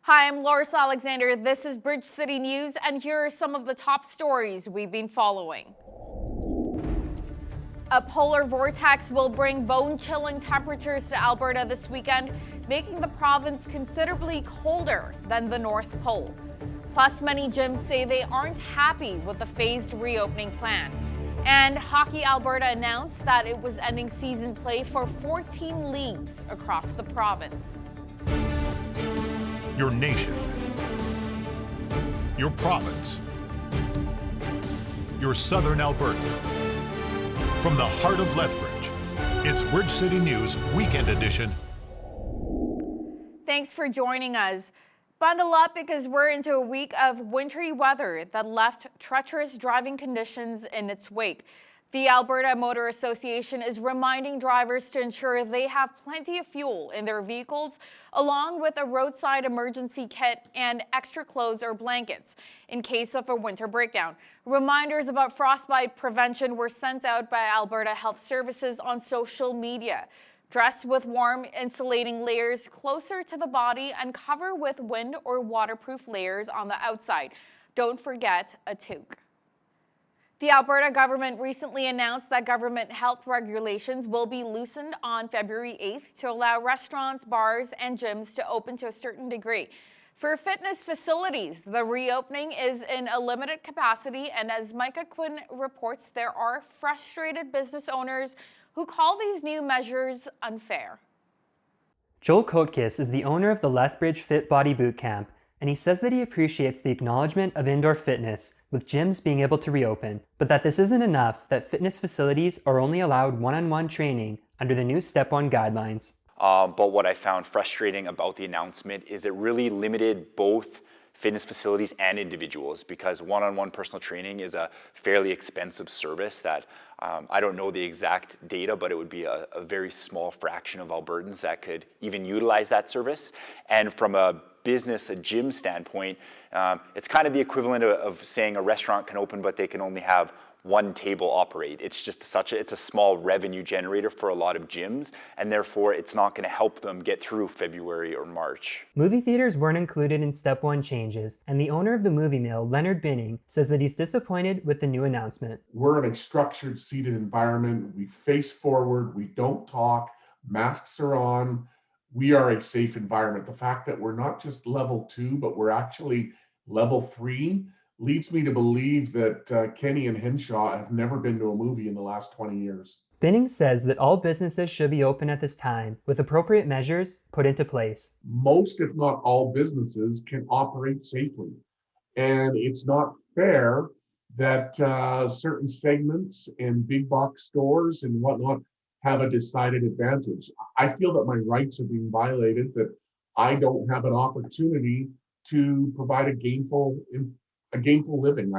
Hi, I'm Loris Alexander. This is Bridge City News, and here are some of the top stories we've been following. A polar vortex will bring bone-chilling temperatures to Alberta this weekend, making the province considerably colder than the North Pole. Plus, many gyms say they aren't happy with the phased reopening plan. And Hockey Alberta announced that it was ending season play for 14 leagues across the province. Your nation, your province, your southern Alberta. From the heart of Lethbridge, it's Bridge City News Weekend Edition. Thanks for joining us. Bundle up because we're into a week of wintry weather that left treacherous driving conditions in its wake. The Alberta Motor Association is reminding drivers to ensure they have plenty of fuel in their vehicles, along with a roadside emergency kit and extra clothes or blankets in case of a winter breakdown. Reminders about frostbite prevention were sent out by Alberta Health Services on social media. Dress with warm insulating layers closer to the body and cover with wind or waterproof layers on the outside. Don't forget a toque. The Alberta government recently announced that government health regulations will be loosened on February 8th to allow restaurants, bars, and gyms to open to a certain degree. For fitness facilities, the reopening is in a limited capacity, and as Micah Quinn reports, there are frustrated business owners who call these new measures unfair. Joel Kotkis is the owner of the Lethbridge Fit Body Boot Camp, and he says that he appreciates the acknowledgement of indoor fitness, with gyms being able to reopen, but that this isn't enough, that fitness facilities are only allowed one-on-one training under the new Step 1 guidelines. But what I found frustrating about the announcement is it really limited both fitness facilities and individuals, because one-on-one personal training is a fairly expensive service that I don't know the exact data, but it would be a very small fraction of Albertans that could even utilize that service. And from a business, a gym standpoint, it's kind of the equivalent of saying a restaurant can open, but they can only have one table operate. It's just it's a small revenue generator for a lot of gyms, and therefore it's not going to help them get through February or March. Movie theaters weren't included in Step 1 changes, and the owner of the Movie Mill, Leonard Binning, says that he's disappointed with the new announcement. We're in a structured, seated environment. We face forward. We don't talk. Masks are on. We are a safe environment. The fact that we're not just level 2, but we're actually level 3 leads me to believe that Kenny and Henshaw have never been to a movie in the last 20 years. Binning says that all businesses should be open at this time, with appropriate measures put into place. Most, if not all, businesses can operate safely. And it's not fair that certain segments and big box stores and whatnot have a decided advantage. I feel that my rights are being violated, that I don't have an opportunity to provide a gainful living.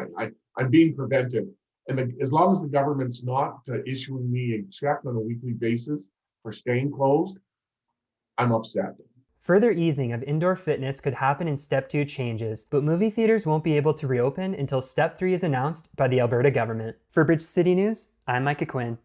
I'm being prevented. And as long as the government's not issuing me a check on a weekly basis for staying closed, I'm upset. Further easing of indoor fitness could happen in Step 2 changes, but movie theaters won't be able to reopen until Step 3 is announced by the Alberta government. For Bridge City News, I'm Micah Quinn.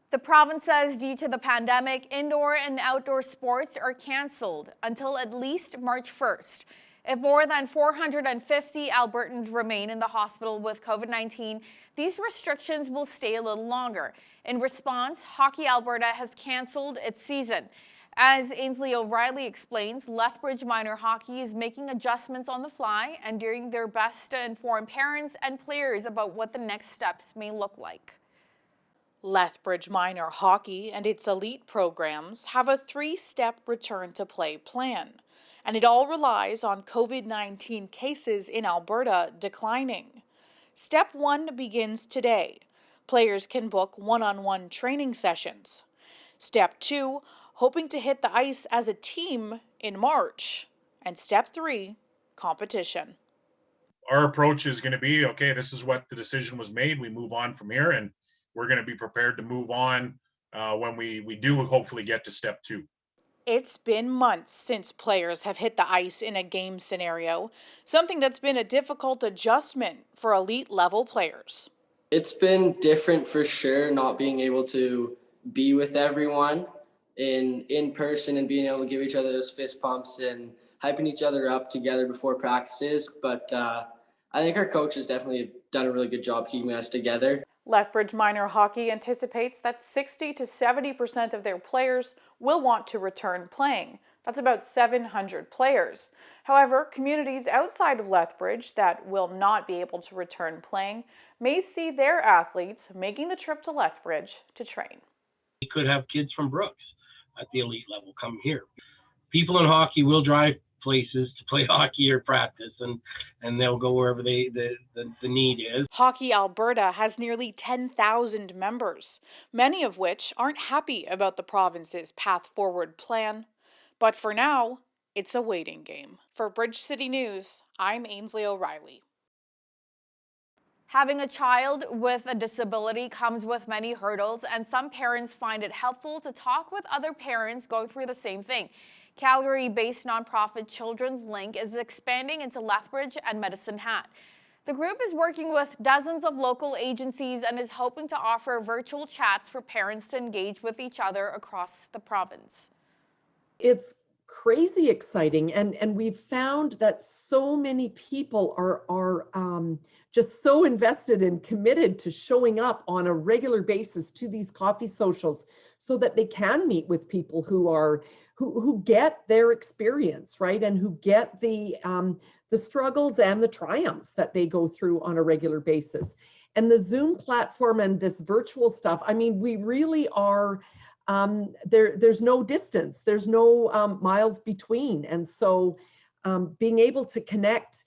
The province says due to the pandemic, indoor and outdoor sports are canceled until at least March 1st. If more than 450 Albertans remain in the hospital with COVID-19, these restrictions will stay a little longer. In response, Hockey Alberta has canceled its season. As Ainsley O'Reilly explains, Lethbridge Minor Hockey is making adjustments on the fly and doing their best to inform parents and players about what the next steps may look like. Lethbridge Minor Hockey and its elite programs have a 3-step return to play plan, and it all relies on COVID-19 cases in Alberta declining. Step 1 begins today. Players can book one-on-one training sessions. Step 2, hoping to hit the ice as a team in March. And Step 3, competition. Our approach is going to be, okay, this is what the decision was made. We move on from here, and we're going to be prepared to move on when we do hopefully get to Step 2. It's been months since players have hit the ice in a game scenario, something that's been a difficult adjustment for elite level players. It's been different for sure, not being able to be with everyone in person and being able to give each other those fist pumps and hyping each other up together before practices. But I think our coaches definitely have done a really good job keeping us together. Lethbridge Minor Hockey anticipates that 60 to 70% of their players will want to return playing. That's about 700 players. However, communities outside of Lethbridge that will not be able to return playing may see their athletes making the trip to Lethbridge to train. We could have kids from Brooks at the elite level come here. People in hockey will drive places to play hockey or practice, and they'll go wherever the need is. Hockey Alberta has nearly 10,000 members, many of which aren't happy about the province's path forward plan. But for now, it's a waiting game. For Bridge City News, I'm Ainsley O'Reilly. Having a child with a disability comes with many hurdles, and some parents find it helpful to talk with other parents going through the same thing. Calgary-based nonprofit Children's Link is expanding into Lethbridge and Medicine Hat. The group is working with dozens of local agencies and is hoping to offer virtual chats for parents to engage with each other across the province. It's crazy exciting, and we've found that so many people are just so invested and committed to showing up on a regular basis to these coffee socials so that they can meet with people who get their experience, right, and who get the struggles and the triumphs that they go through on a regular basis. And the Zoom platform and this virtual stuff, I mean, we really are, there's no distance, there's no miles between. And so being able to connect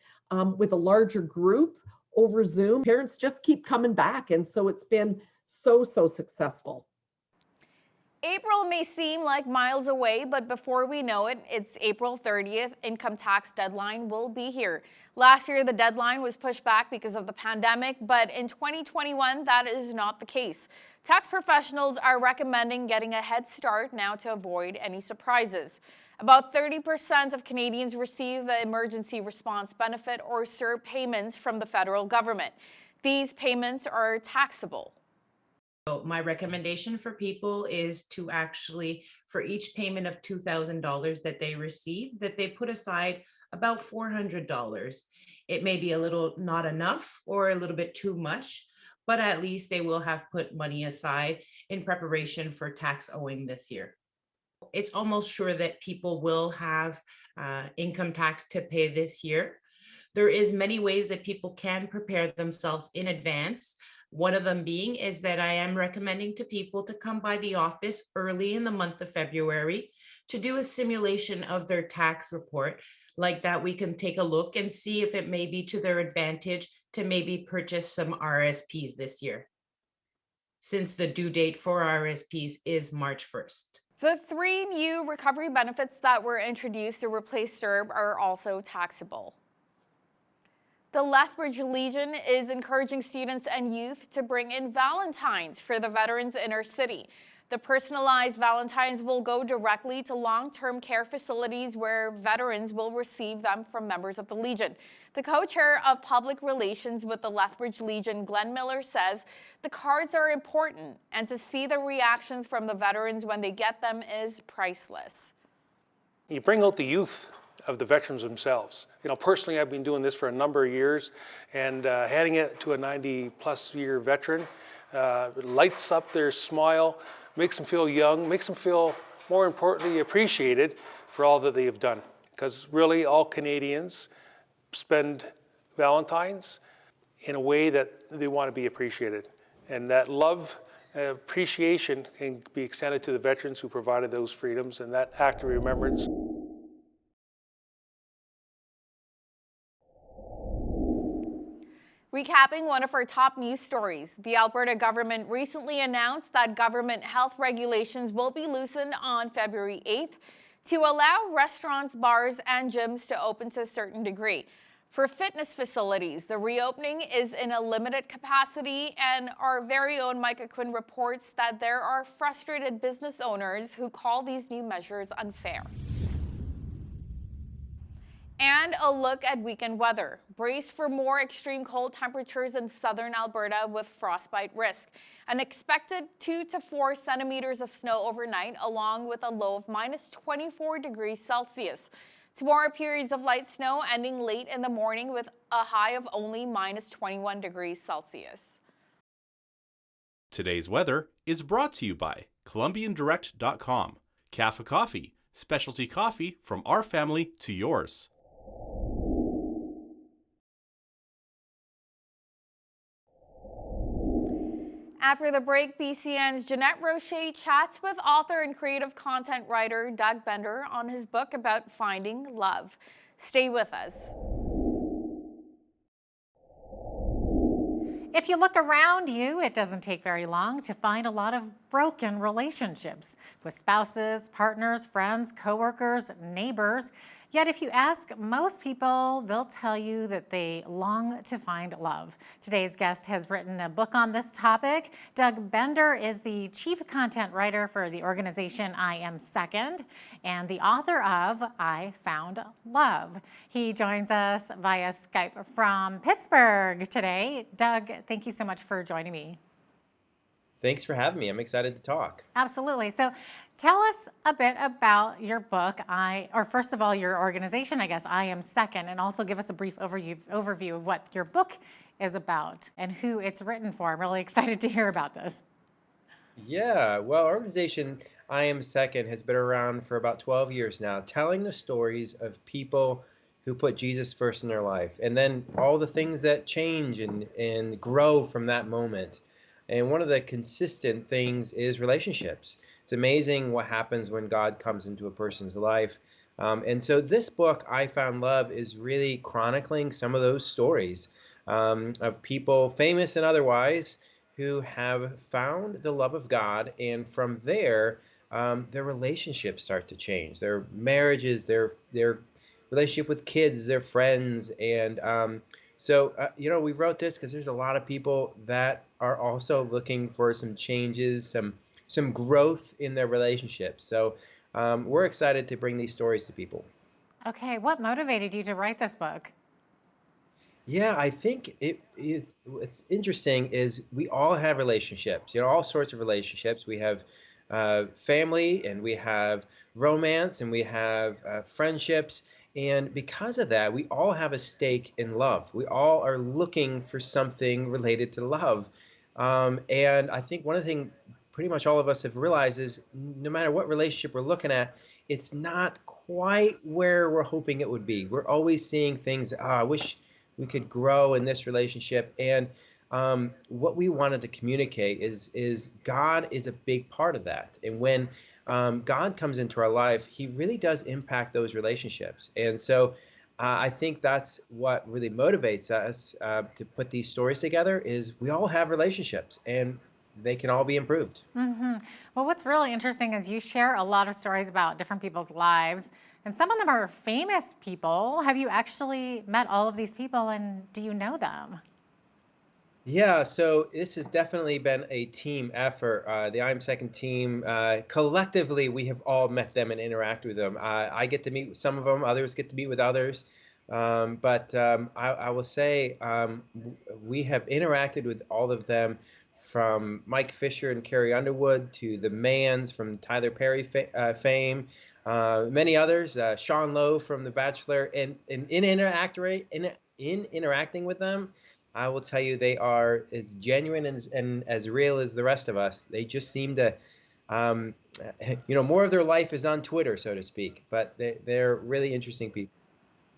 with a larger group over Zoom, parents just keep coming back. And so it's been so successful. April may seem like miles away, but before we know it, it's April 30th. Income tax deadline will be here. Last year, the deadline was pushed back because of the pandemic, but in 2021, that is not the case. Tax professionals are recommending getting a head start now to avoid any surprises. About 30% of Canadians receive the Emergency Response Benefit or CERB payments from the federal government. These payments are taxable. So my recommendation for people is to actually, for each payment of $2,000 that they receive, that they put aside about $400. It may be a little not enough or a little bit too much, but at least they will have put money aside in preparation for tax owing this year. It's almost sure that people will have income tax to pay this year. There is many ways that people can prepare themselves in advance. One of them being is that I am recommending to people to come by the office early in the month of February to do a simulation of their tax report. Like that, we can take a look and see if it may be to their advantage to maybe purchase some RSPs this year, since the due date for RSPs is March 1st. The 3 new recovery benefits that were introduced to replace CERB are also taxable. The Lethbridge Legion is encouraging students and youth to bring in Valentines for the veterans in our city. The personalized Valentines will go directly to long-term care facilities where veterans will receive them from members of the Legion. The co-chair of public relations with the Lethbridge Legion, Glenn Miller, says the cards are important and to see the reactions from the veterans when they get them is priceless. You bring out the youth of the veterans themselves. You know, personally, I've been doing this for a number of years, and handing it to a 90-plus year veteran lights up their smile, makes them feel young, makes them feel, more importantly, appreciated for all that they have done. Because really, all Canadians spend Valentines in a way that they want to be appreciated. And that love, appreciation can be extended to the veterans who provided those freedoms, and that act of remembrance. Recapping one of our top news stories, the Alberta government recently announced that government health regulations will be loosened on February 8th to allow restaurants, bars, and gyms to open to a certain degree. For fitness facilities, the reopening is in a limited capacity, and our very own Micah Quinn reports that there are frustrated business owners who call these new measures unfair. And a look at weekend weather. Brace for more extreme cold temperatures in southern Alberta with frostbite risk. An expected 2 to 4 centimeters of snow overnight, along with a low of -24 degrees Celsius. Tomorrow, periods of light snow ending late in the morning with a high of only -21 degrees Celsius. Today's weather is brought to you by ColumbianDirect.com. Café Coffee, specialty coffee from our family to yours. After the break, BCN's Jeanette Rocher chats with author and creative content writer Doug Bender on his book about finding love. Stay with us. If you look around you, it doesn't take very long to find a lot of broken relationships with spouses, partners, friends, coworkers, neighbors. Yet if you ask most people, they'll tell you that they long to find love. Today's guest has written a book on this topic. Doug Bender is the chief content writer for the organization I Am Second and the author of I Found Love. He joins us via Skype from Pittsburgh today. Doug, thank you so much for joining me. Thanks for having me. I'm excited to talk. Absolutely. So tell us a bit about your book, or first of all, your organization, I guess, I Am Second, and also give us a brief overview of what your book is about and who it's written for. I'm really excited to hear about this. Yeah, well, our organization, I Am Second, has been around for about 12 years now, telling the stories of people who put Jesus first in their life, and then all the things that change and grow from that moment. And one of the consistent things is relationships. It's amazing what happens when God comes into a person's life. And so this book, I Found Love, is really chronicling some of those stories of people, famous and otherwise, who have found the love of God. And from there, their relationships start to change. Their marriages, their relationship with kids, their friends. And we wrote this because there's a lot of people that are also looking for some changes, some growth in their relationships. So we're excited to bring these stories to people. Okay, what motivated you to write this book? Yeah, I think what's interesting is we all have relationships, all sorts of relationships. We have family, and we have romance, and we have friendships. And because of that, we all have a stake in love. We all are looking for something related to love. And I think one of the things pretty much all of us have realized is no matter what relationship we're looking at, it's not quite where we're hoping it would be. We're always seeing things, I wish we could grow in this relationship. And what we wanted to communicate is God is a big part of that. And when God comes into our life, he really does impact those relationships. And so I think that's what really motivates us to put these stories together is we all have relationships and they can all be improved. Mm-hmm. Well, what's really interesting is you share a lot of stories about different people's lives, and some of them are famous people. Have you actually met all of these people, and do you know them? Yeah, so this has definitely been a team effort. The I'm Second team, collectively, we have all met them and interacted with them. I get to meet with some of them, others get to meet with others. But I will say we have interacted with all of them, from Mike Fisher and Carrie Underwood to the Mans from Tyler Perry fame, many others, Sean Lowe from The Bachelor, and in interacting with them, I will tell you they are as genuine and as real as the rest of us. They just seem to, more of their life is on Twitter, so to speak, but they're really interesting people.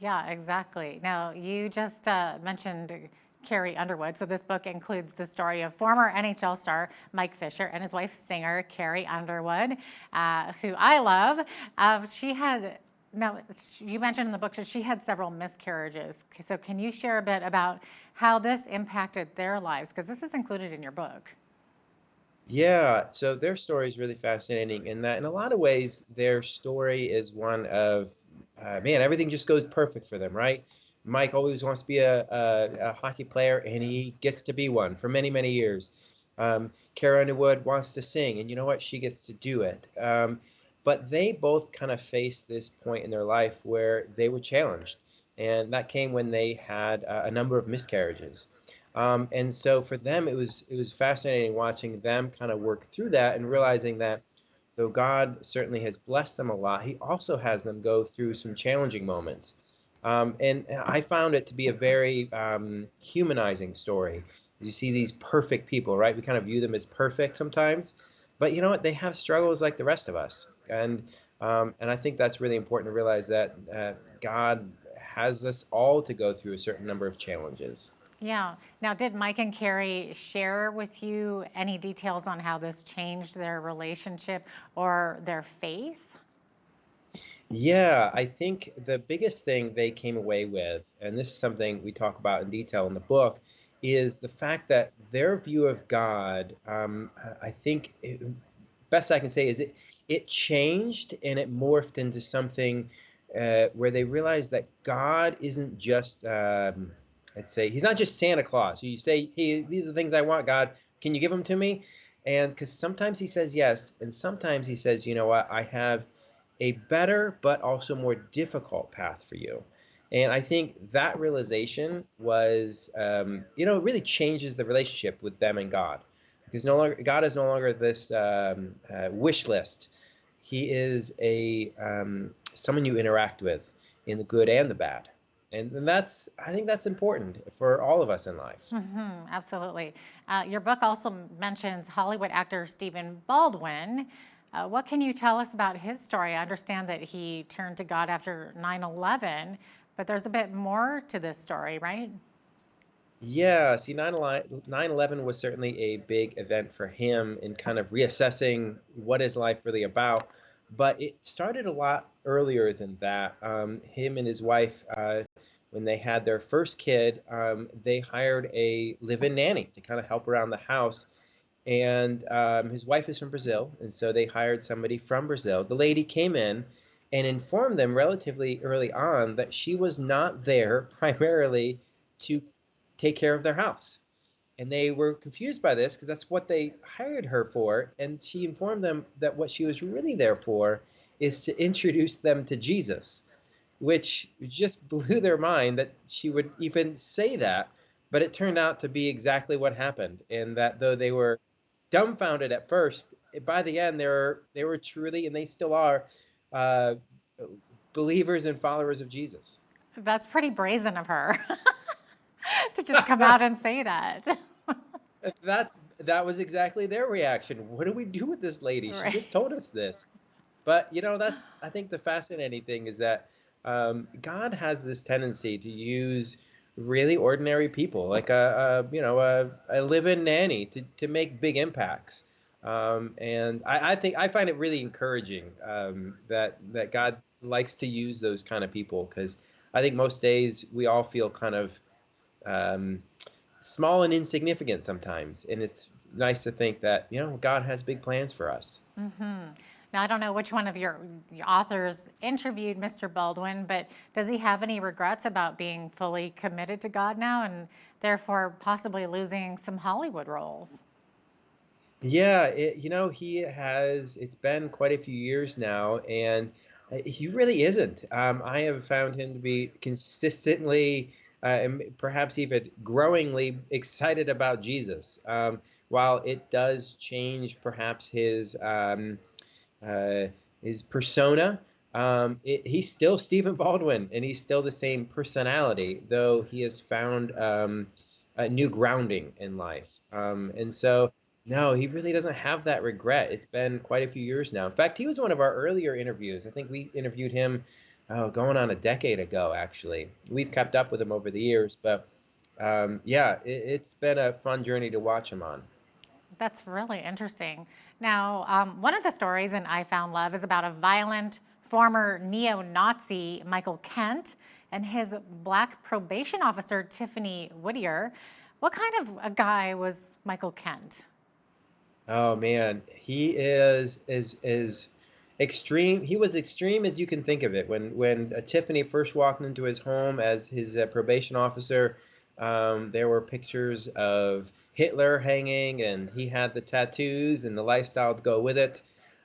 Yeah, exactly. Now, you just mentioned Carrie Underwood. So this book includes the story of former NHL star Mike Fisher and his wife, singer Carrie Underwood, who I love. You mentioned in the book that she had several miscarriages. So can you share a bit about how this impacted their lives? Because this is included in your book. Yeah, so their story is really fascinating in that in a lot of ways, their story is one of, everything just goes perfect for them, right? Mike always wants to be a hockey player, and he gets to be one for many, many years. Carrie Underwood wants to sing, and you know what? She gets to do it. But they both kind of faced this point in their life where they were challenged, and that came when they had a number of miscarriages. And so for them, it was fascinating watching them kind of work through that and realizing that though God certainly has blessed them a lot, he also has them go through some challenging moments. And I found it to be a very humanizing story. You see these perfect people, right? We kind of view them as perfect sometimes, but you know what? They have struggles like the rest of us. And I think that's really important to realize that God has us all to go through a certain number of challenges. Yeah. Now, did Mike and Carrie share with you any details on how this changed their relationship or their faith? Yeah, I think the biggest thing they came away with, and this is something we talk about in detail in the book, is the fact that their view of God, I think, best I can say is it changed and it morphed into something where they realized that God isn't just, I'd say, he's not just Santa Claus. You say, hey, these are the things I want, God. Can you give them to me? And because sometimes he says yes, and sometimes he says, you know what, I have a better but also more difficult path for you. And I think that realization was, it really changes the relationship with them and God, because no longer God is no longer this wish list. He is a someone you interact with in the good and the bad, and I think that's important for all of us in life. Absolutely. Your book also mentions Hollywood actor Stephen Baldwin. What can you tell us about his story? I understand that he turned to God after 9/11, but there's a bit more to this story, right? Yeah, see, 9/11 was certainly a big event for him in kind of reassessing what is life really about. But it started a lot earlier than that. Him and his wife, when they had their first kid, they hired a live-in nanny to kind of help around the house. And his wife is from Brazil, and so they hired somebody from Brazil. The lady came in and informed them relatively early on that she was not there primarily to take care of their house. And they were confused by this because that's what they hired her for. And she informed them that what she was really there for is to introduce them to Jesus, which just blew their mind that she would even say that. But it turned out to be exactly what happened. And that though they were dumbfounded at first, by the end they were truly, and they still are, uh, believers and followers of Jesus. That's pretty brazen of her to just come out and say that. That was exactly their reaction. What do we do with this lady? She Right. just told us this. But that's, I think, the fascinating thing is that God has this tendency to use really ordinary people, like a live-in nanny, to make big impacts. And I find it really encouraging that God likes to use those kind of people, because I think most days we all feel kind of um, small and insignificant sometimes, and it's nice to think that God has big plans for us. Now, I don't know which one of your authors interviewed Mr. Baldwin, but does he have any regrets about being fully committed to God now and therefore possibly losing some Hollywood roles? Yeah, he has. It's been quite a few years now, and he really isn't. I have found him to be consistently, and perhaps even growingly excited about Jesus. While it does change, perhaps his persona, he's still Stephen Baldwin, and he's still the same personality, though he has found a new grounding in life. And so. No, he really doesn't have that regret. It's been quite a few years now. In fact, he was one of our earlier interviews. I think we interviewed him going on a decade ago, actually. We've kept up with him over the years, but yeah, it's been a fun journey to watch him on. That's really interesting. Now, one of the stories in I Found Love is about a violent former neo-Nazi, Michael Kent, and his Black probation officer, Tiffany Whittier. What kind of a guy was Michael Kent? Oh man, he is extreme. He was extreme as you can think of it. When Tiffany first walked into his home as his probation officer, there were pictures of Hitler hanging, and he had the tattoos and the lifestyle to go with it.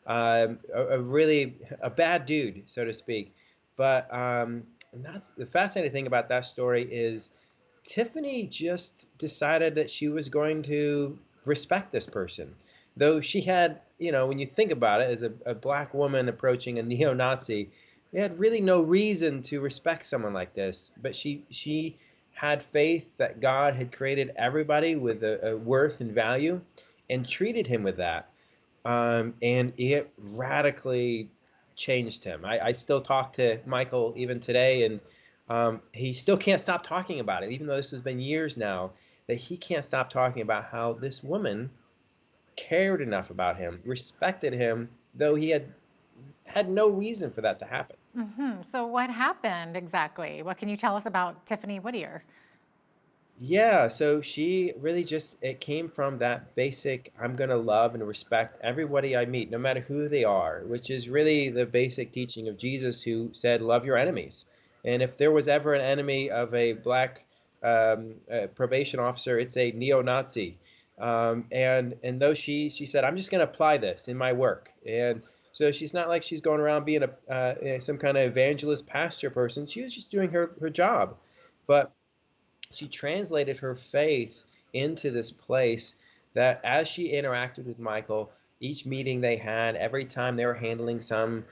Really a bad dude, so to speak. But and that's the fascinating thing about that story is Tiffany just decided that she was going to respect this person. though she had, when you think about it, as a black woman approaching a neo-Nazi, they had really no reason to respect someone like this. But she had faith that God had created everybody with a worth and value, and treated him with that. And it radically changed him. I still talk to Michael even today, and he still can't stop talking about it, even though this has been years now, that he can't stop talking about how this woman cared enough about him, respected him, though he had no reason for that to happen. So what happened exactly? What can you tell us about Tiffany Whittier? Yeah, so she really it came from that basic, I'm going to love and respect everybody I meet, no matter who they are, which is really the basic teaching of Jesus, who said, love your enemies. And if there was ever an enemy of a black probation officer, it's a neo-Nazi. And though she said, I'm just going to apply this in my work. And so she's not like she's going around being some kind of evangelist pastor person. She was just doing her job. But she translated her faith into this place that, as she interacted with Michael, each meeting they had, every time they were handling some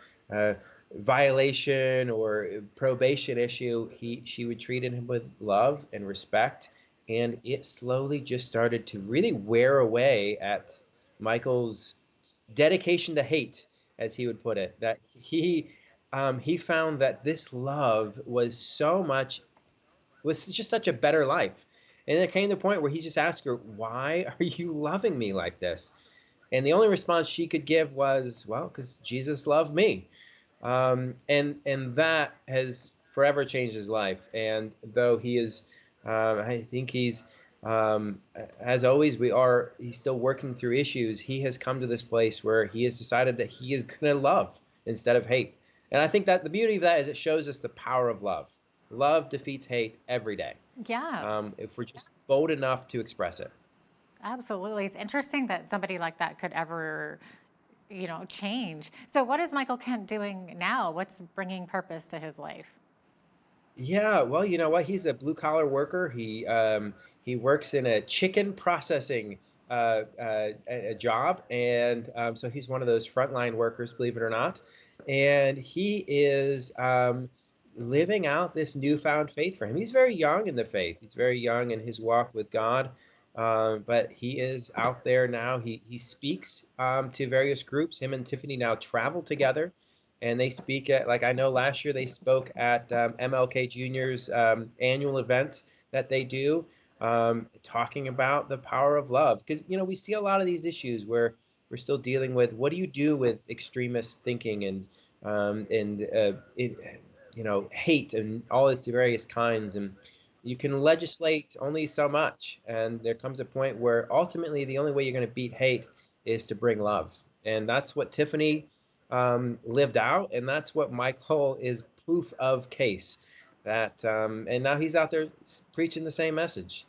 violation or probation issue, she would treat him with love and respect. And it slowly just started to really wear away at Michael's dedication to hate, as he would put it. That he found that this love was just such a better life. And there came the point where he just asked her, why are you loving me like this? And the only response she could give was, well, because Jesus loved me. And that has forever changed his life. And though he is, I think he's, as always, he's still working through issues. He has come to this place where he has decided that he is going to love instead of hate. And I think that the beauty of that is it shows us the power of love. Love defeats hate every day. Yeah. If we're just bold enough to express it. Absolutely. It's interesting that somebody like that could ever, change. So what is Michael Kent doing now? What's bringing purpose to his life? Yeah, well, you know what? He's a blue collar worker. He works in a chicken processing a job, and so he's one of those frontline workers, believe it or not. And he is living out this newfound faith for him. He's very young in the faith. He's very young in his walk with God, but he is out there now. He speaks to various groups. Him and Tiffany now travel together, and they speak at, like, I know last year they spoke at MLK Jr.'s annual event that they do, talking about the power of love. Because, we see a lot of these issues where we're still dealing with, what do you do with extremist thinking and hate and all its various kinds. And you can legislate only so much. And there comes a point where ultimately the only way you're going to beat hate is to bring love. And that's what Tiffany lived out. And that's what Michael is proof of case. And now he's out there preaching the same message.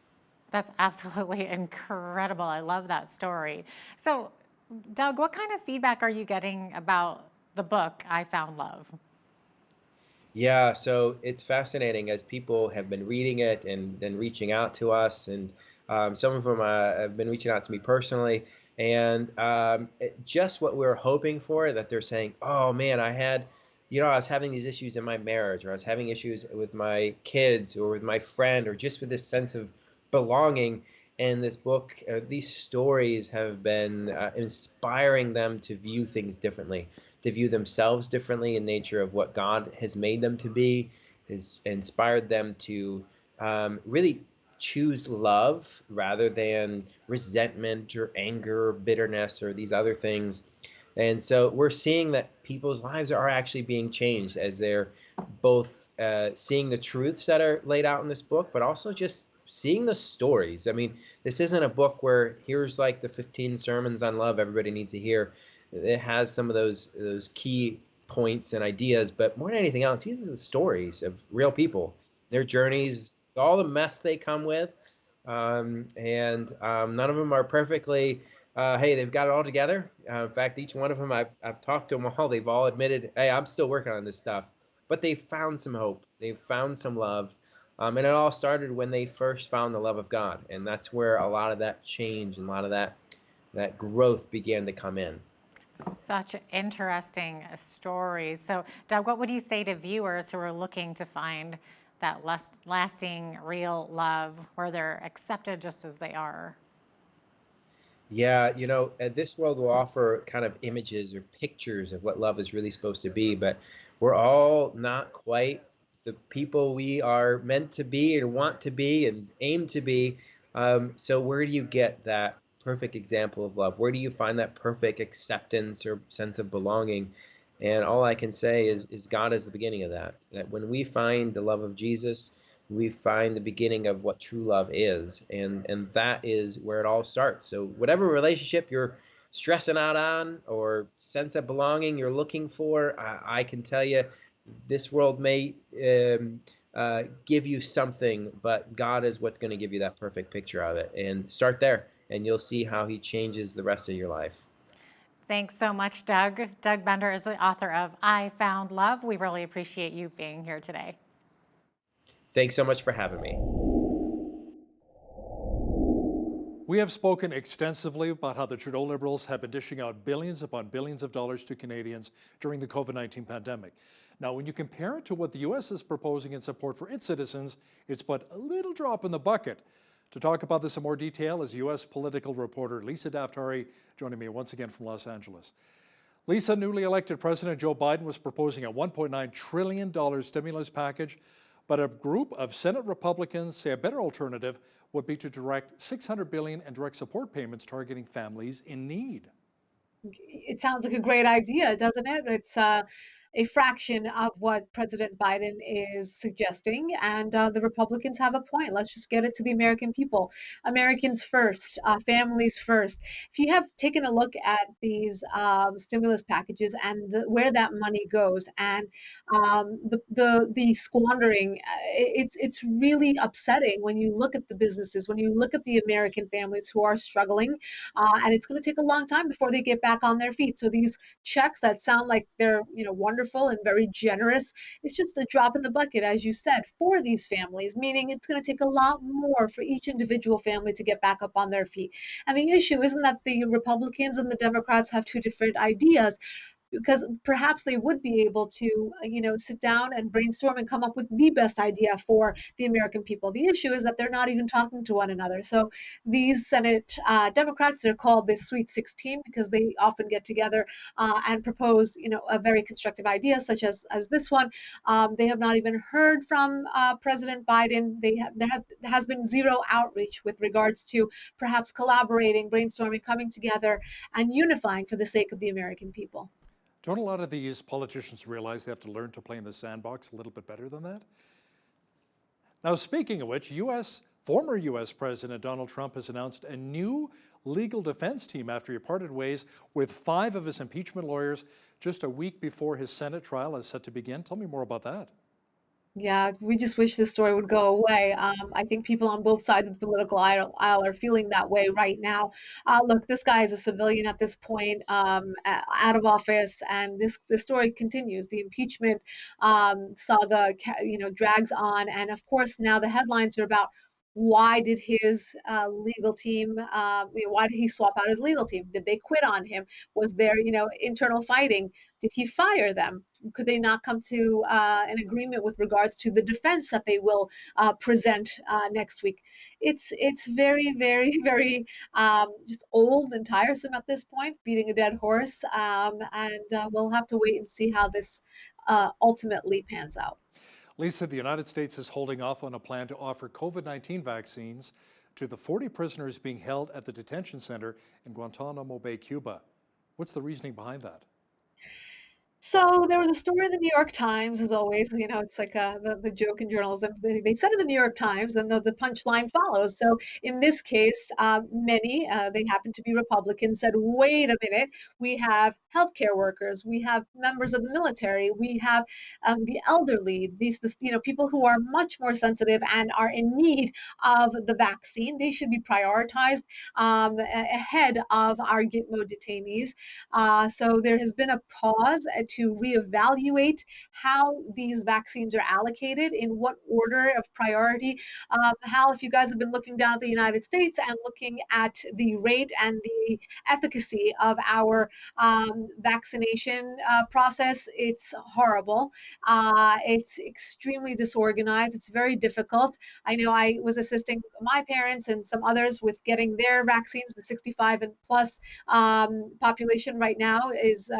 That's absolutely incredible. I love that story. So, Doug, what kind of feedback are you getting about the book, I Found Love? Yeah, so it's fascinating as people have been reading it and then reaching out to us, and some of them have been reaching out to me personally, and just what we were hoping for, that they're saying, oh man, I was having these issues in my marriage, or I was having issues with my kids or with my friend, or just with this sense of belonging. And this book, these stories have been inspiring them to view things differently, to view themselves differently in nature of what God has made them to be, has inspired them to really choose love rather than resentment or anger or bitterness or these other things. And so we're seeing that people's lives are actually being changed as they're both seeing the truths that are laid out in this book, but also just seeing the stories. I mean, this isn't a book where here's like the 15 sermons on love everybody needs to hear. It has some of those key points and ideas, but more than anything else, these are the stories of real people, their journeys, all the mess they come with, and none of them are perfectly. Hey, they've got it all together. In fact, each one of them, I've talked to them all. They've all admitted, hey, I'm still working on this stuff, but they found some hope. They've found some love. And it all started when they first found the love of God. And that's where a lot of that change and a lot of that that growth began to come in. Such interesting stories. So, Doug, what would you say to viewers who are looking to find that lasting, real love where they're accepted just as they are? Yeah, this world will offer kind of images or pictures of what love is really supposed to be, but we're all not quite the people we are meant to be and want to be and aim to be. So where do you get that perfect example of love? Where do you find that perfect acceptance or sense of belonging? And all I can say is God is the beginning of that. That when we find the love of Jesus, we find the beginning of what true love is, and that is where it all starts. So whatever relationship you're stressing out on or sense of belonging you're looking for, I can tell you this world may give you something, but God is what's going to give you that perfect picture of it. And start there, and you'll see how he changes the rest of your life. Thanks so much, Doug. Doug Bender is the author of I Found Love. We really appreciate you being here today. Thanks so much for having me. We have spoken extensively about how the Trudeau Liberals have been dishing out billions upon billions of dollars to Canadians during the COVID-19 pandemic. Now, when you compare it to what the U.S. is proposing in support for its citizens, it's but a little drop in the bucket. To talk about this in more detail is U.S. political reporter Lisa Daftari, joining me once again from Los Angeles. Lisa, newly elected President Joe Biden was proposing a $1.9 trillion stimulus package, but a group of Senate Republicans say a better alternative would be to direct $600 billion in direct support payments targeting families in need. It sounds like a great idea, doesn't it? It's a fraction of what President Biden is suggesting, and the Republicans have a point. Let's just get it to the American people. Americans first, families first. If you have taken a look at these stimulus packages and where that money goes, and the squandering, it's really upsetting when you look at the businesses, when you look at the American families who are struggling, and it's going to take a long time before they get back on their feet. So these checks that sound like they're wonderful and very generous, it's just a drop in the bucket, as you said, for these families, meaning it's going to take a lot more for each individual family to get back up on their feet. And the issue isn't that the Republicans and the Democrats have two different ideas, because perhaps they would be able to, sit down and brainstorm and come up with the best idea for the American people. The issue is that they're not even talking to one another. So these Senate Democrats, they're called the Sweet 16 because they often get together and propose, a very constructive idea such as this one. They have not even heard from President Biden. There has been zero outreach with regards to perhaps collaborating, brainstorming, coming together, and unifying for the sake of the American people. Don't a lot of these politicians realize they have to learn to play in the sandbox a little bit better than that? Now, speaking of which, former U.S. President Donald Trump has announced a new legal defense team after he parted ways with 5 of his impeachment lawyers just a week before his Senate trial is set to begin. Tell me more about that. Yeah, we just wish this story would go away. I think people on both sides of the political aisle are feeling that way right now. Look, this guy is a civilian at this point, out of office, and this story continues. The impeachment saga, drags on, and of course now the headlines are about why did his legal team, why did he swap out his legal team? Did they quit on him? Was there, internal fighting? Did he fire them? Could they not come to an agreement with regards to the defense that they will present next week? It's very, very, very just old and tiresome at this point, beating a dead horse, and we'll have to wait and see how this ultimately pans out. Lisa, the United States is holding off on a plan to offer COVID-19 vaccines to the 40 prisoners being held at the detention center in Guantanamo Bay, Cuba. What's the reasoning behind that? So there was a story in the New York Times, as always. It's like the joke in journalism. They said in the New York Times, and the punchline follows. So in this case, many, they happen to be Republicans, said, wait a minute, we have healthcare workers, we have members of the military, we have the elderly, these people who are much more sensitive and are in need of the vaccine. They should be prioritized ahead of our Gitmo detainees. So there has been a pause to reevaluate how these vaccines are allocated, in what order of priority. Hal, if you guys have been looking down at the United States and looking at the rate and the efficacy of our vaccination process, it's horrible. It's extremely disorganized. It's very difficult. I know I was assisting my parents and some others with getting their vaccines. The 65 and plus population right now is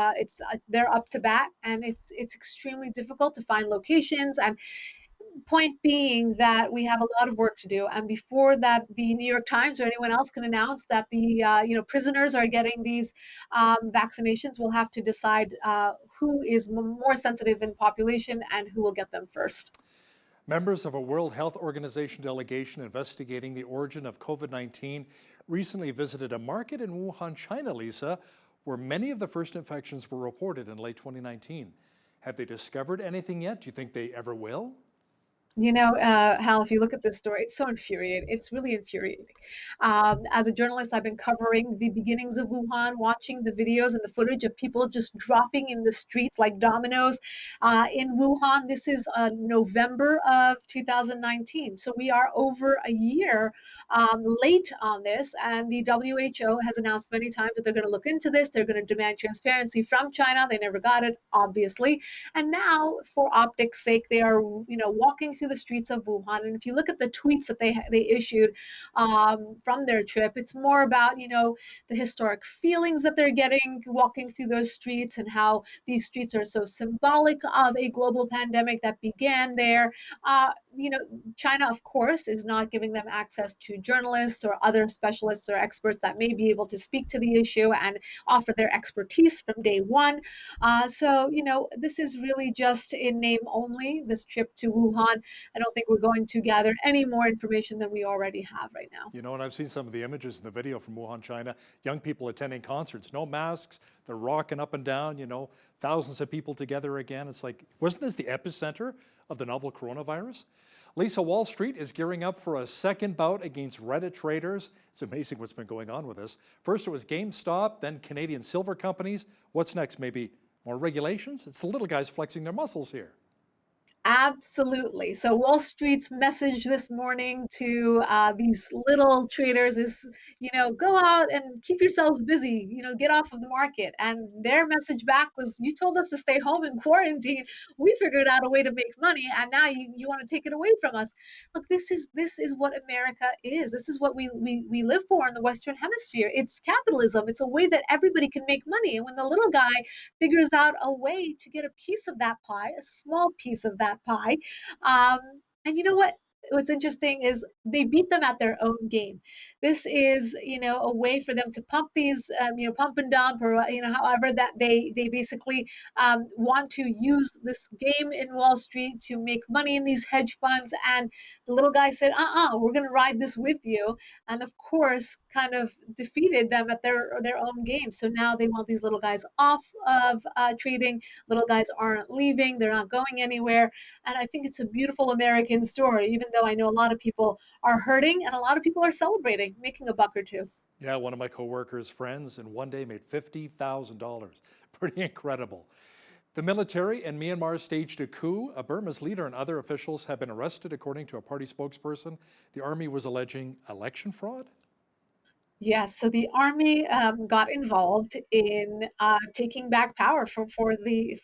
they're up to bat, and it's extremely difficult to find locations. And point being that we have a lot of work to do, and before that the New York Times or anyone else can announce that the prisoners are getting these vaccinations, we'll have to decide who is more sensitive in population and who will get them first. Members of a World Health Organization delegation investigating the origin of COVID-19 recently visited a market in Wuhan, China, Lisa, where many of the first infections were reported in late 2019. Have they discovered anything yet? Do you think they ever will? Hal, if you look at this story, it's so infuriating. It's really infuriating. As a journalist, I've been covering the beginnings of Wuhan, watching the videos and the footage of people just dropping in the streets like dominoes in Wuhan. This is November of 2019. So we are over a year late on this. And the WHO has announced many times that they're going to look into this. They're going to demand transparency from China. They never got it, obviously. And now, for optics' sake, they are, walking through the streets of Wuhan. And if you look at the tweets that they issued from their trip, it's more about, the historic feelings that they're getting walking through those streets, and how these streets are so symbolic of a global pandemic that began there. China, of course, is not giving them access to journalists or other specialists or experts that may be able to speak to the issue and offer their expertise from day one. This is really just in name only, this trip to Wuhan. I don't think we're going to gather any more information than we already have right now. And I've seen some of the images in the video from Wuhan, China. Young people attending concerts, no masks, they're rocking up and down, thousands of people together again. It's like, wasn't this the epicenter of the novel coronavirus? Lisa, Wall Street is gearing up for a second bout against Reddit traders. It's amazing what's been going on with this. First it was GameStop, then Canadian silver companies. What's next? Maybe more regulations? It's the little guys flexing their muscles here. Absolutely. So Wall Street's message this morning to these little traders is, go out and keep yourselves busy, get off of the market. And their message back was, you told us to stay home and quarantine. We figured out a way to make money, and now you want to take it away from us. Look, this is what America is. This is what we live for in the Western Hemisphere. It's capitalism. It's a way that everybody can make money. And when the little guy figures out a way to get a piece of that pie, a small piece of that pie. And you know what? What's interesting is they beat them at their own game. This is, a way for them to pump these, pump and dump, or, however that they basically want to use this game in Wall Street to make money in these hedge funds. And the little guy said, we're going to ride this with you. And of course, kind of defeated them at their own game. So now they want these little guys off of trading. Little guys aren't leaving. They're not going anywhere. And I think it's a beautiful American story, even though I know a lot of people are hurting and a lot of people are celebrating, making a buck or two. Yeah, one of my coworkers' friends in one day made $50,000. Pretty incredible. The military in Myanmar staged a coup. A Burma's leader and other officials have been arrested, according to a party spokesperson. The army was alleging election fraud. Yes, so the army got involved in taking back power for the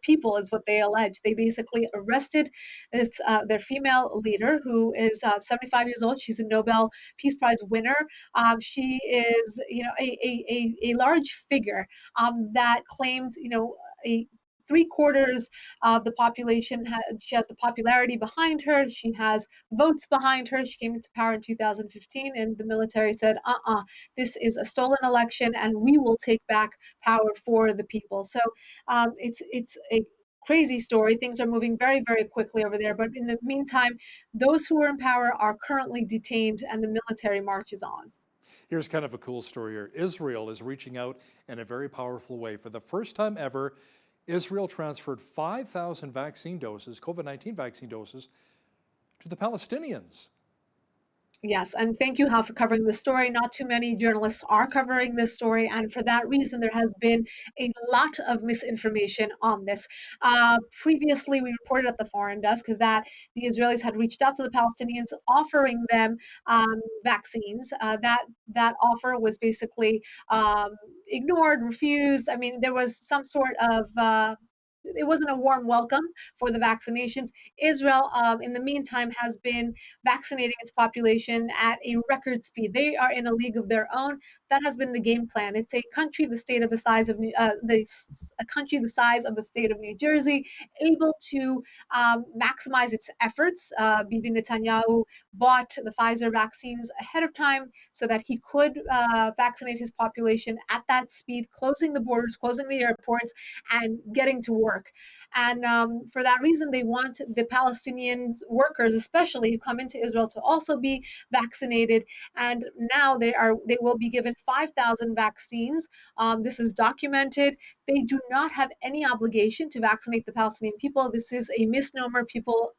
people, is what they allege. They basically arrested their female leader, who is 75 years old. She's a Nobel Peace Prize winner. She is, a large figure that claimed, a 3/4 of the population. She has the popularity behind her. She has votes behind her. She came into power in 2015, and the military said, this is a stolen election, and we will take back power for the people. So it's a crazy story. Things are moving very, very quickly over there. But in the meantime, those who are in power are currently detained, and the military marches on. Here's kind of a cool story here. Israel is reaching out in a very powerful way. For the first time ever, Israel transferred 5,000 vaccine doses, COVID-19 vaccine doses, to the Palestinians. Yes, and thank you, Hal, for covering this story. Not too many journalists are covering this story, and for that reason, there has been a lot of misinformation on this. Previously, we reported at the Foreign Desk that the Israelis had reached out to the Palestinians, offering them vaccines. That offer was basically ignored, refused. I mean, there was some sort of it wasn't a warm welcome for the vaccinations. Israel, in the meantime, has been vaccinating its population at a record speed. They are in a league of their own. That has been the game plan. It's a country the state of the size of a country the size of the state of New Jersey, able to maximize its efforts. Bibi Netanyahu bought the Pfizer vaccines ahead of time so that he could vaccinate his population at that speed, closing the borders, closing the airports, and getting to work. And for that reason, they want the Palestinian workers, especially who come into Israel, to also be vaccinated. And now they will be given 5,000 vaccines. This is documented. They do not have any obligation to vaccinate the Palestinian people. This is a misnomer. People,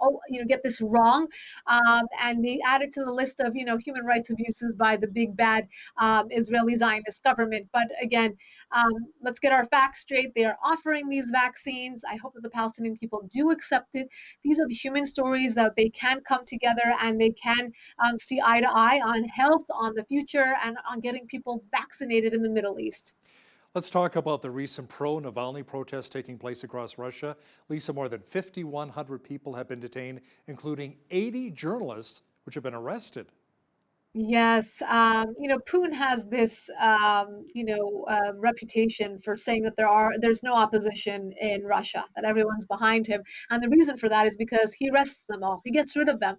get this wrong, and they add it to the list of, human rights abuses by the big bad Israeli Zionist government. But again, let's get our facts straight. They are offering these vaccines. I hope that the Palestinian people do accept it. These are the human stories that they can come together and they can see eye to eye on health, on the future, and on getting people vaccinated in the Middle East. Let's talk about the recent pro-Navalny protests taking place across Russia. Lisa, more than 5,100 people have been detained, including 80 journalists which have been arrested. Yes, Putin has this, reputation for saying that there's no opposition in Russia, that everyone's behind him, and the reason for that is because he arrests them all. He gets rid of them.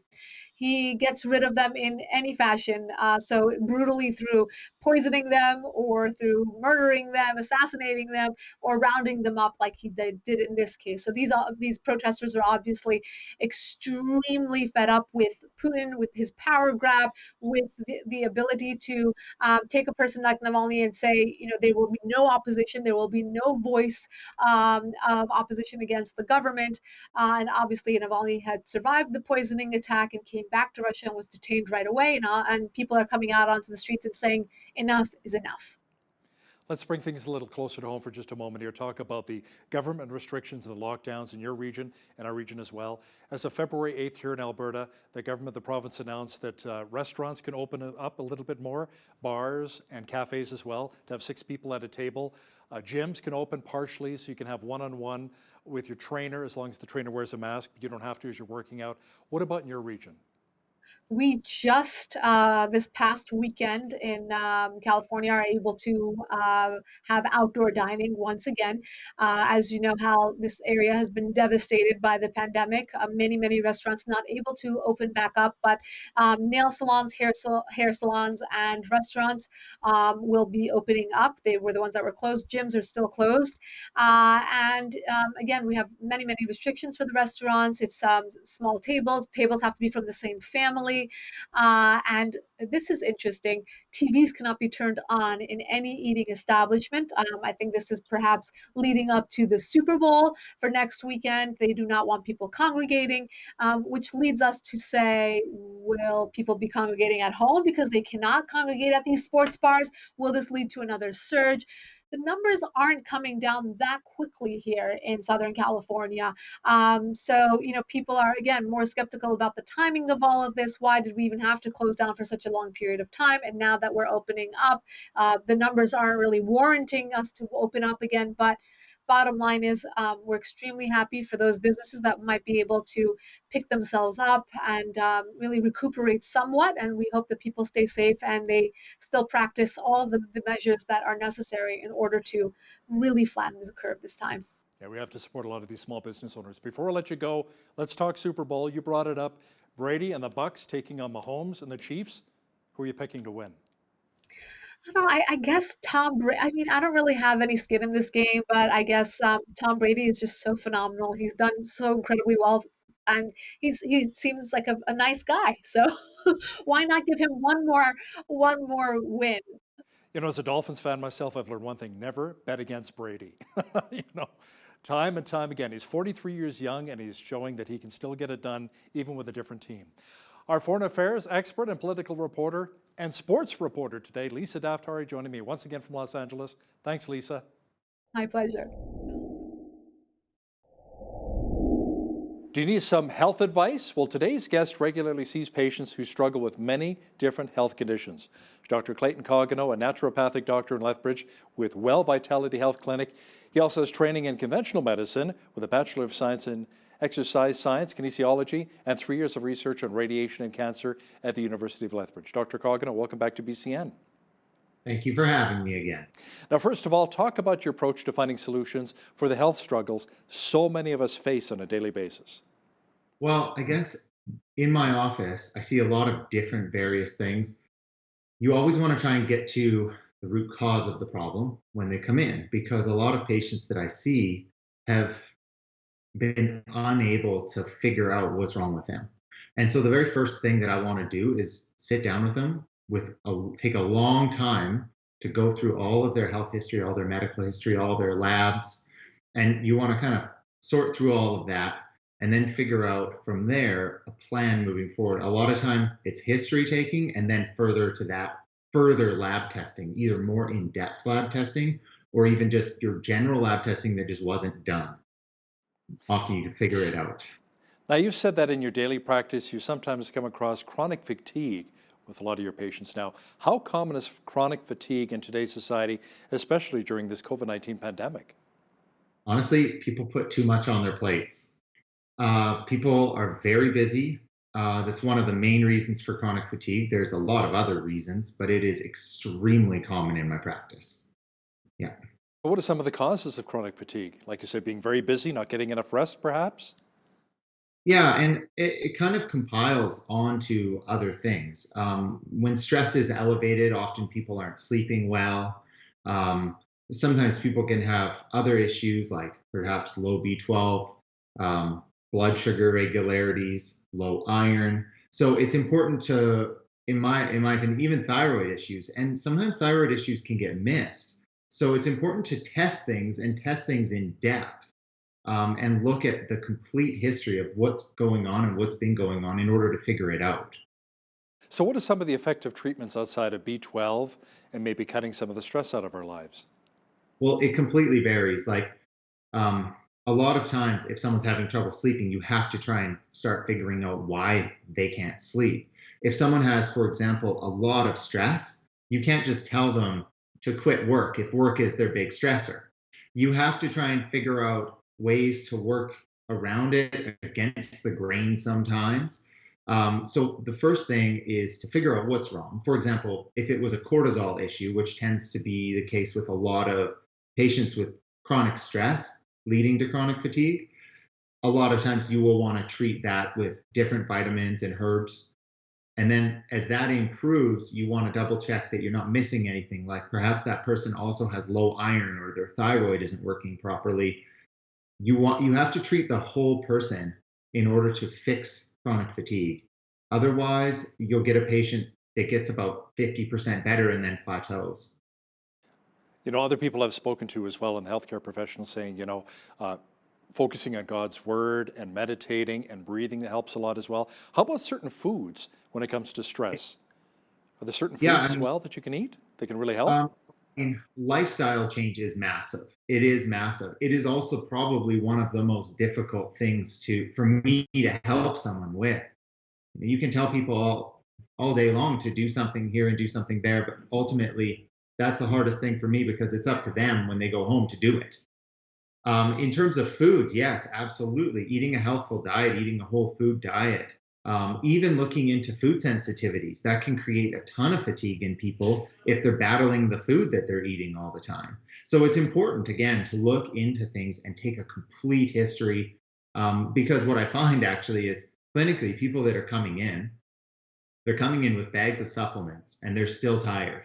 He gets rid of them in any fashion, so brutally through poisoning them or through murdering them, assassinating them, or rounding them up like he did in this case. So these protesters are obviously extremely fed up with Putin, with his power grab, with the ability to take a person like Navalny and say, there will be no opposition, there will be no voice of opposition against the government. And obviously, Navalny had survived the poisoning attack and came back to Russia and was detained right away. And people are coming out onto the streets and saying, enough is enough. Let's bring things a little closer to home for just a moment here. Talk about the government restrictions and the lockdowns in your region and our region as well. As of February 8th here in Alberta, the government of the province announced that restaurants can open up a little bit more, bars and cafes as well, to have 6 people at a table. Gyms can open partially, so you can have one-on-one with your trainer as long as the trainer wears a mask. You don't have to as you're working out. What about in your region? We just this past weekend in California are able to have outdoor dining once again. As you know, how this area has been devastated by the pandemic. Many restaurants not able to open back up, but nail salons, hair salons, and restaurants will be opening up. They were the ones that were closed. Gyms are still closed, and again, we have many restrictions for the restaurants. It's small tables. Tables have to be from the same family. And this is interesting. TVs cannot be turned on in any eating establishment. I think this is perhaps leading up to the Super Bowl for next weekend. They do not want people congregating, which leads us to say, will people be congregating at home because they cannot congregate at these sports bars? Will this lead to another surge? The numbers aren't coming down that quickly here in Southern California. So, people are, again, more skeptical about the timing of all of this. Why did we even have to close down for such a long period of time? And now that we're opening up, the numbers aren't really warranting us to open up again. But bottom line is we're extremely happy for those businesses that might be able to pick themselves up and really recuperate somewhat. And we hope that people stay safe and they still practice all the measures that are necessary in order to really flatten the curve this time. Yeah, we have to support a lot of these small business owners. Before I let you go, let's talk Super Bowl. You brought it up. Brady and the Bucks taking on Mahomes and the Chiefs. Who are you picking to win? I don't know, I guess Tom Brady. I mean, I don't really have any skin in this game, but I guess Tom Brady is just so phenomenal. He's done so incredibly well, and he seems like a nice guy. So why not give him one more win? As a Dolphins fan myself, I've learned one thing: never bet against Brady. Time and time again. He's 43 years young, and he's showing that he can still get it done even with a different team. Our foreign affairs expert and political reporter and sports reporter today, Lisa Daftari, joining me once again from Los Angeles. Thanks, Lisa. My pleasure. Do you need some health advice? Well, today's guest regularly sees patients who struggle with many different health conditions. Dr. Clayton Cogano, a naturopathic doctor in Lethbridge with Well Vitality Health Clinic. He also has training in conventional medicine with a Bachelor of Science in Exercise Science, Kinesiology, and 3 years of research on radiation and cancer at the University of Lethbridge. Dr. Cogano, welcome back to BCN. Thank you for having me again. Now, first of all, talk about your approach to finding solutions for the health struggles so many of us face on a daily basis. Well, I guess in my office, I see a lot of different various things. You always want to try and get to the root cause of the problem when they come in, because a lot of patients that I see have been unable to figure out what's wrong with them. And so the very first thing that I want to do is sit down with them take a long time to go through all of their health history, all their medical history, all their labs. And you want to kind of sort through all of that and then figure out from there a plan moving forward. A lot of time it's history taking, and then further to that, further lab testing, either more in-depth lab testing or even just your general lab testing that just wasn't done. Often you can figure it out. Now, you've said that in your daily practice, you sometimes come across chronic fatigue with a lot of your patients now. How common is chronic fatigue in today's society, especially during this COVID-19 pandemic? Honestly, people put too much on their plates. People are very busy. That's one of the main reasons for chronic fatigue. There's a lot of other reasons, but it is extremely common in my practice. Yeah. What are some of the causes of chronic fatigue? Like you said, being very busy, not getting enough rest, perhaps? Yeah, and it kind of compiles onto other things. When stress is elevated, often people aren't sleeping well. Sometimes people can have other issues like perhaps low B12, blood sugar irregularities, low iron. So it's important to, in my opinion, even thyroid issues, and sometimes thyroid issues can get missed. So it's important to test things and test things in depth. And look at the complete history of what's going on and what's been going on in order to figure it out. So what are some of the effective treatments outside of B12 and maybe cutting some of the stress out of our lives? Well, it completely varies. Like a lot of times, if someone's having trouble sleeping, you have to try and start figuring out why they can't sleep. If someone has, for example, a lot of stress, you can't just tell them to quit work if work is their big stressor. You have to try and figure out ways to work around it, against the grain sometimes. So the first thing is to figure out what's wrong. For example, if it was a cortisol issue, which tends to be the case with a lot of patients with chronic stress leading to chronic fatigue, a lot of times you will want to treat that with different vitamins and herbs. And then as that improves, you want to double check that you're not missing anything. Like perhaps that person also has low iron or their thyroid isn't working properly. You have to treat the whole person in order to fix chronic fatigue. Otherwise, you'll get a patient that gets about 50% better and then plateaus. You know, other people I've spoken to as well in the healthcare professionals saying, focusing on God's word and meditating and breathing that helps a lot as well. How about certain foods when it comes to stress? Are there certain foods as well that you can eat that can really help? Lifestyle change is massive. It is massive. It is also probably one of the most difficult things for me to help someone with. You can tell people all day long to do something here and do something there, but ultimately that's the hardest thing for me because it's up to them when they go home to do it. In terms of foods, yes, absolutely. Eating a healthful diet, eating a whole food diet, even looking into food sensitivities, that can create a ton of fatigue in people if they're battling the food that they're eating all the time. So it's important, again, to look into things and take a complete history, because what I find actually is clinically, people that are coming in, they're coming in with bags of supplements and they're still tired.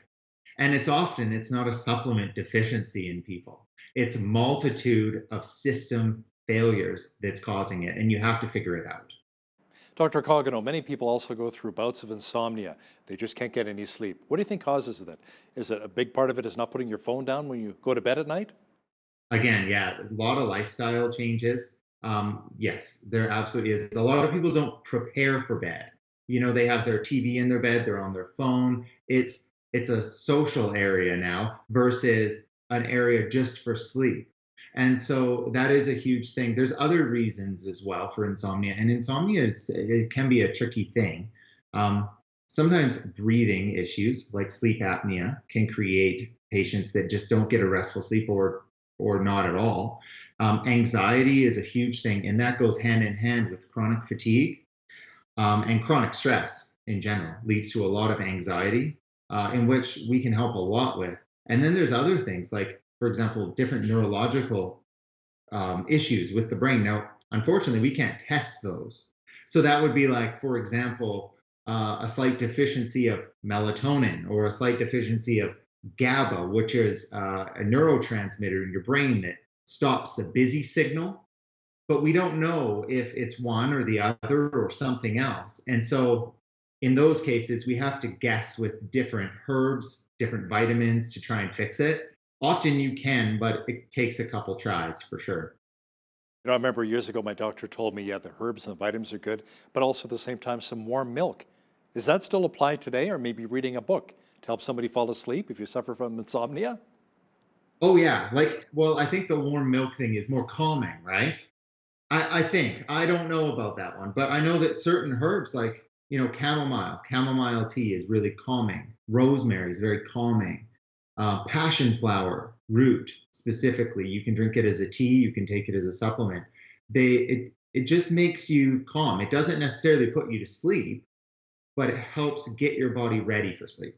And it's not a supplement deficiency in people. It's a multitude of system failures that's causing it, and you have to figure it out. Dr. Cogano, many people also go through bouts of insomnia. They just can't get any sleep. What do you think causes that? Is it a big part of it is not putting your phone down when you go to bed at night? Again, yeah, a lot of lifestyle changes. Yes, there absolutely is. A lot of people don't prepare for bed. They have their TV in their bed, they're on their phone. It's a social area now versus an area just for sleep. And so that is a huge thing. There's other reasons as well for insomnia, and insomnia it can be a tricky thing. Sometimes breathing issues like sleep apnea can create patients that just don't get a restful sleep or not at all. Anxiety is a huge thing, and that goes hand in hand with chronic fatigue, and chronic stress in general leads to a lot of anxiety, in which we can help a lot with. And then there's other things like, for example, different neurological issues with the brain. Now, unfortunately, we can't test those. So that would be like, for example, a slight deficiency of melatonin or a slight deficiency of GABA, which is a neurotransmitter in your brain that stops the busy signal. But we don't know if it's one or the other or something else. And so in those cases, we have to guess with different herbs, different vitamins to try and fix it. Often you can, but it takes a couple tries for sure. I remember years ago, my doctor told me, yeah, the herbs and the vitamins are good, but also at the same time, some warm milk. Is that still applied today, or maybe reading a book to help somebody fall asleep if you suffer from insomnia? Oh yeah, I think the warm milk thing is more calming, right? I think. I don't know about that one, but I know that certain herbs like, chamomile tea is really calming. Rosemary is very calming. Passion flower root specifically, you can drink it as a tea, you can take it as a supplement. It just makes you calm. It doesn't necessarily put you to sleep, but it helps get your body ready for sleep.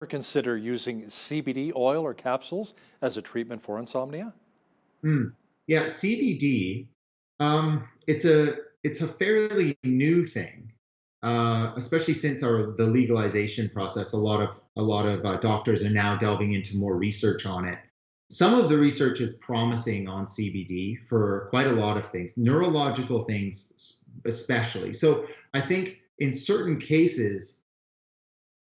Ever consider using CBD oil or capsules as a treatment for insomnia? Yeah, CBD. It's a fairly new thing, especially since the legalization process. A lot of doctors are now delving into more research on it. Some of the research is promising on CBD for quite a lot of things, neurological things especially. So I think in certain cases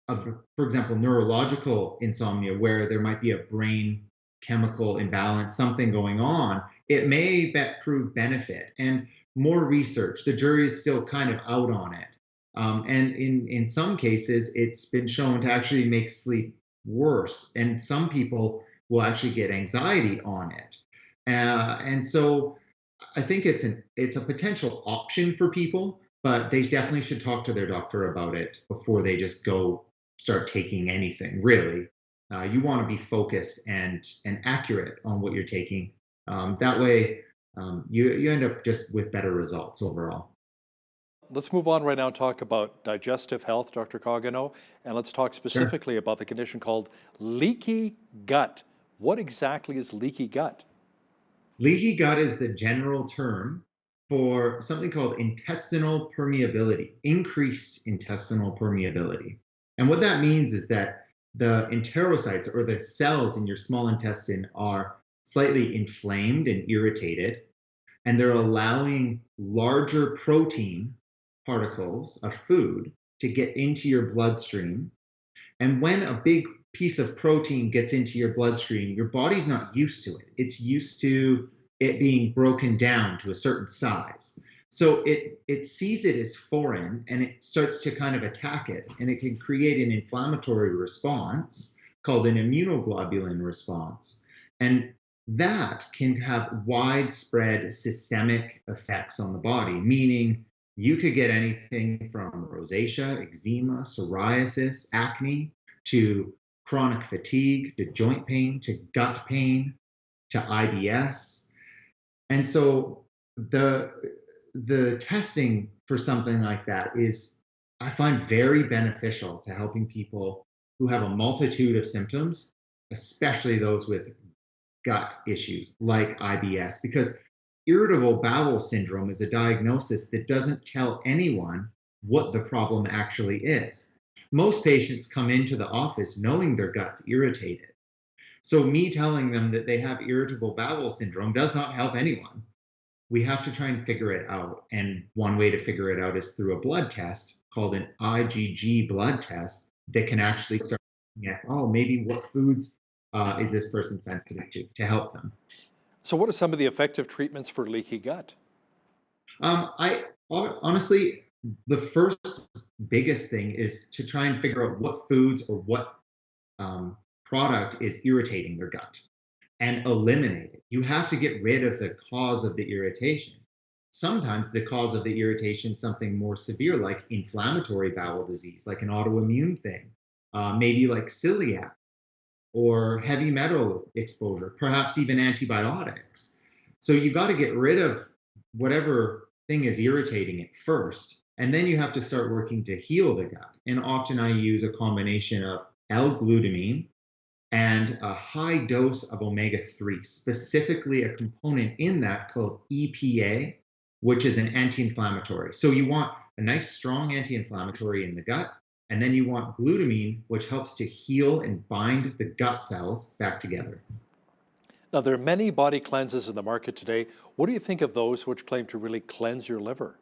of, for example, neurological insomnia, where there might be a brain chemical imbalance, something going on, it may prove benefit. And more research, the jury is still kind of out on it. And in some cases, it's been shown to actually make sleep worse. And some people will actually get anxiety on it. And so I think it's a potential option for people, but they definitely should talk to their doctor about it before they just go start taking anything, really. You want to be focused and accurate on what you're taking. That way, you end up just with better results overall. Let's move on right now and talk about digestive health, Dr. Coggino, and let's talk specifically about the condition called leaky gut. What exactly is leaky gut? Leaky gut is the general term for something called intestinal permeability, increased intestinal permeability. And what that means is that the enterocytes, or the cells in your small intestine, are slightly inflamed and irritated, and they're allowing larger protein particles of food to get into your bloodstream. And when a big piece of protein gets into your bloodstream, your body's not used to it. It's used to it being broken down to a certain size. So it sees it as foreign, and it starts to kind of attack it, and it can create an inflammatory response called an immunoglobulin response. And that can have widespread systemic effects on the body, meaning you could get anything from rosacea, eczema, psoriasis, acne, to chronic fatigue, to joint pain, to gut pain, to IBS. And so the testing for something like that is, I find, very beneficial to helping people who have a multitude of symptoms, especially those with gut issues like IBS, because irritable bowel syndrome is a diagnosis that doesn't tell anyone what the problem actually is. Most patients come into the office knowing their gut's irritated. So me telling them that they have irritable bowel syndrome does not help anyone. We have to try and figure it out. And one way to figure it out is through a blood test called an IgG blood test that can actually start looking at, maybe what foods is this person sensitive to help them. So what are some of the effective treatments for leaky gut? I honestly, the first biggest thing is to try and figure out what foods or what product is irritating their gut and eliminate it. You have to get rid of the cause of the irritation. Sometimes the cause of the irritation is something more severe, like inflammatory bowel disease, like an autoimmune thing, maybe like celiac or heavy metal exposure, perhaps even antibiotics. So you got to get rid of whatever thing is irritating it first, and then you have to start working to heal the gut. And often I use a combination of L-glutamine and a high dose of omega-3, specifically a component in that called EPA, which is an anti-inflammatory. So you want a nice strong anti-inflammatory in the gut, and then you want glutamine, which helps to heal and bind the gut cells back together. Now, there are many body cleanses in the market today. What do you think of those which claim to really cleanse your liver?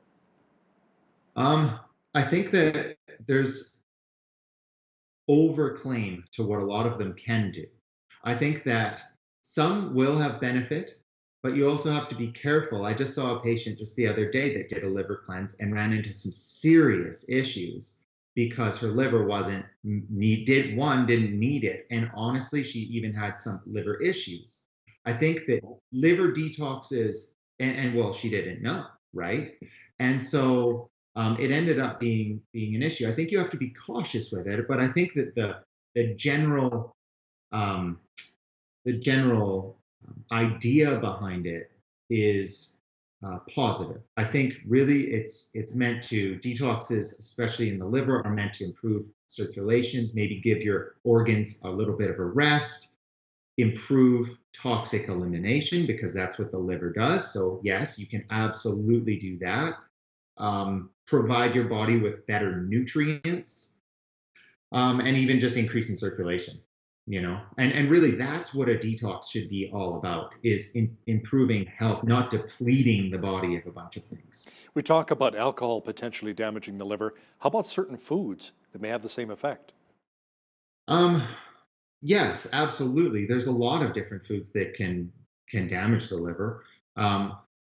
I think that there's overclaim to what a lot of them can do. I think that some will have benefit, but you also have to be careful. I just saw a patient just the other day that did a liver cleanse and ran into some serious issues because her liver didn't need it. And honestly, she even had some liver issues. I think that liver detoxes, and well, she didn't know, right? And so it ended up being an issue. I think you have to be cautious with it, but I think that the general idea behind it is positive. I think really it's meant to, detoxes, especially in the liver, are meant to improve circulations, maybe give your organs a little bit of a rest, improve toxic elimination, because that's what the liver does. So yes, you can absolutely do that. Provide your body with better nutrients, and even just increasing circulation, and really that's what a detox should be all about, is improving health, not depleting the body of a bunch of things. We talk about alcohol potentially damaging the liver. How about certain foods that may have the same effect? Yes, absolutely. There's a lot of different foods that can damage the liver.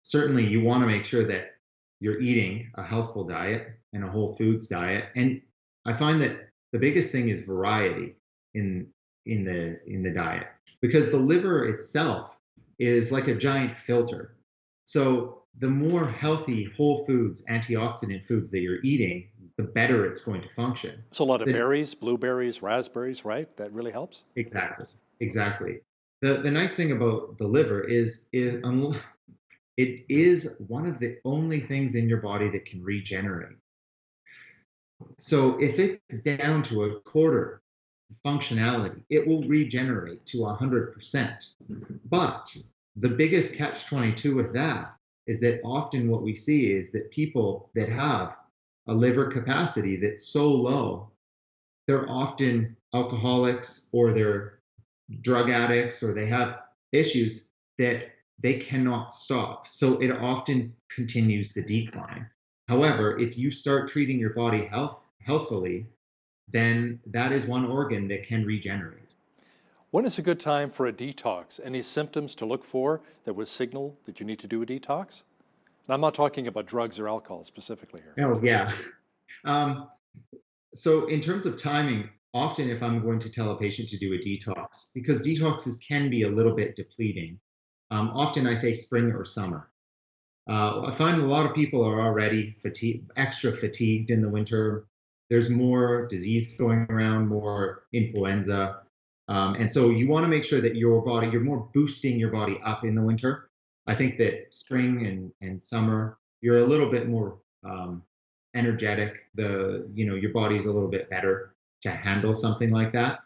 Certainly you want to make sure that you're eating a healthful diet and a whole foods diet. And I find that the biggest thing is variety in the diet, because the liver itself is like a giant filter. So the more healthy whole foods, antioxidant foods that you're eating, the better it's going to function. So a lot of berries, blueberries, raspberries, right? That really helps? Exactly. The nice thing about the liver is it is one of the only things in your body that can regenerate. So if it's down to a quarter functionality, it will regenerate to 100%. But the biggest catch-22 with that is that often what we see is that people that have a liver capacity that's so low, they're often alcoholics or they're drug addicts, or they have issues that they cannot stop. So it often continues the decline. However, if you start treating your body healthfully, then that is one organ that can regenerate. When is a good time for a detox? Any symptoms to look for that would signal that you need to do a detox? And I'm not talking about drugs or alcohol specifically here. Oh, yeah. So in terms of timing, often if I'm going to tell a patient to do a detox, because detoxes can be a little bit depleting, often I say spring or summer. I find a lot of people are already extra fatigued in the winter. There's more disease going around, more influenza. And so you want to make sure that you're more boosting your body up in the winter. I think that spring and summer, you're a little bit more energetic. Your body's a little bit better to handle something like that.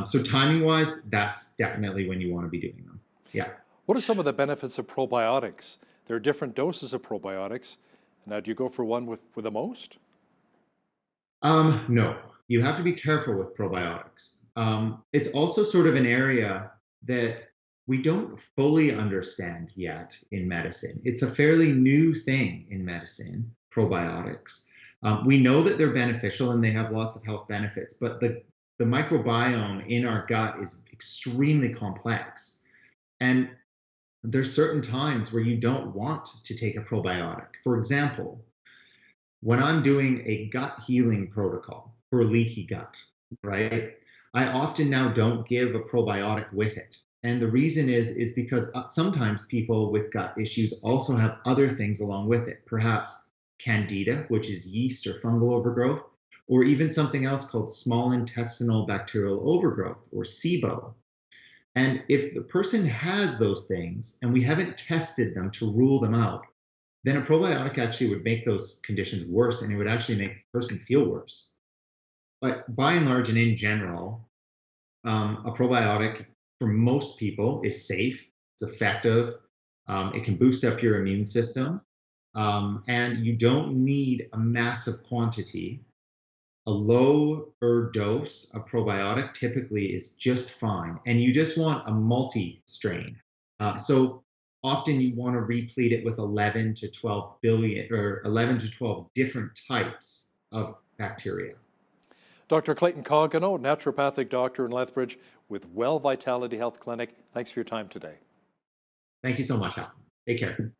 So timing wise, that's definitely when you want to be doing them. Yeah. What are some of the benefits of probiotics? There are different doses of probiotics. Now, do you go for one with the most? No, you have to be careful with probiotics. It's also sort of an area that we don't fully understand yet in medicine. It's a fairly new thing in medicine, probiotics. We know that they're beneficial and they have lots of health benefits, but the microbiome in our gut is extremely complex. And there's certain times where you don't want to take a probiotic. For example, when I'm doing a gut healing protocol for leaky gut, right, I often now don't give a probiotic with it. And the reason is because sometimes people with gut issues also have other things along with it, perhaps candida, which is yeast or fungal overgrowth, or even something else called small intestinal bacterial overgrowth, or SIBO. And if the person has those things and we haven't tested them to rule them out, then a probiotic actually would make those conditions worse, and it would actually make the person feel worse. But by and large and in general, a probiotic for most people is safe, it's effective, it can boost up your immune system, and you don't need a massive quantity. A lower dose of probiotic typically is just fine, and you just want a multi-strain. So often you want to replete it with 11 to 12 billion or 11 to 12 different types of bacteria. Dr. Clayton Coggino, naturopathic doctor in Lethbridge with Well Vitality Health Clinic. Thanks for your time today. Thank you so much, Hal. Take care.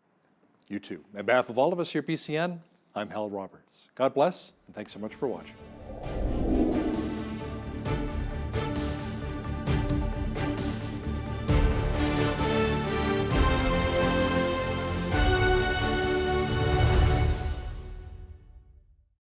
You too. On behalf of all of us here at BCN, I'm Hal Roberts. God bless, and thanks so much for watching.